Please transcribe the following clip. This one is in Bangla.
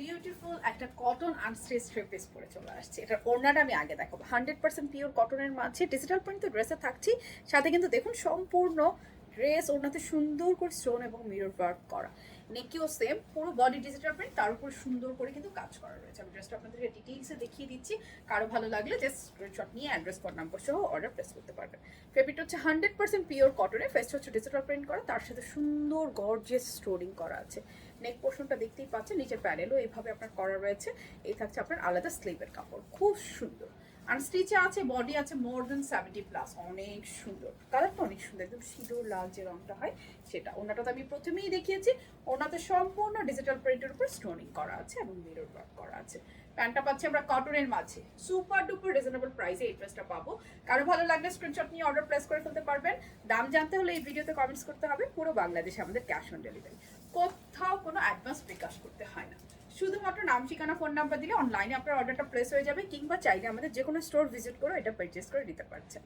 বিউটিফুল একটা কটন আনস্টিচ থ্রি পিস পরে চলে আসছে। এটার ওড়নাটা আমি আগে দেখাবো। 100% পিওর কটনের মাঝে ডিজিটাল প্রিন্ট তো ড্রেসে থাকছি, সাথে কিন্তু দেখুন সম্পূর্ণ ড্রেস ওড়নাতে সুন্দর করে স্টোন এবং মিরর ওয়ার্ক করা। নেকিও সেম, পুরো বডি ডিজিটাল প্রিন্ট, তার উপর সুন্দর করে কিন্তু কাজ করা রয়েছে। আমি ড্রেসটা আপনাদেরকে ডিটেইলসে দেখিয়ে দিচ্ছি। কারো ভালো লাগলে জাস্ট স্ক্রিনশট নিয়ে অ্যাড্রেস কোড নাম্বার সহ অর্ডার প্লেস করতে পারবেন। ফেব্রিকটা হচ্ছে 100% পিওর কটনের, ফেসটা হচ্ছে ডিজিটাল প্রিন্ট করা, তার সাথে সুন্দর গর্জিয়াস স্টোরিং করা আছে। নেক পোর্শনটা দেখতেই পাচ্ছেন, নিচের প্যানেলও এইভাবে আপনার করা রয়েছে। এই থাকছে আপনার আলাদা স্লিভের কাপড়, খুব সুন্দর। আনস্টিচে আছে, বডি আছে মোর দেন 70+, অনেক সুন্দর। কালারটা অনেক সুন্দর, একদম সিঁদুর লাল যে রংটা হয় সেটা। ওনাটা তো আমি প্রথমেই দেখিয়েছি, ওনাতে সম্পূর্ণ ডিজিটাল প্রিন্টের উপর স্টোনিং করা আছে এবং মিরর ওয়ার্ক করা আছে। প্যান্টটা পাচ্ছি আমরা কটনের মাঝে, সুপার ডুপার রিজনেবল প্রাইসে এই ড্রেসটা পাবো। কারো ভালো লাগলে স্ক্রিনশট নিয়ে অর্ডার প্লেস করে ফেলতে পারবেন। দাম জানতে হলে এই ভিডিওতে কমেন্টস করতে হবে। পুরো বাংলাদেশে আমাদের ক্যাশ অন ডেলিভারি, কোথাও কোনো অ্যাডভান্স বিকাশ করতে হয় না। শুধুমাত্র নাম, ঠিকানা, ফোন নাম্বার দিলে অনলাইনে আপনার অর্ডারটা প্লেস হয়ে যাবে, কিংবা চাইলে আমাদের যে কোনো স্টোর ভিজিট করে এটা পারচেস করে নিতে পারছেন।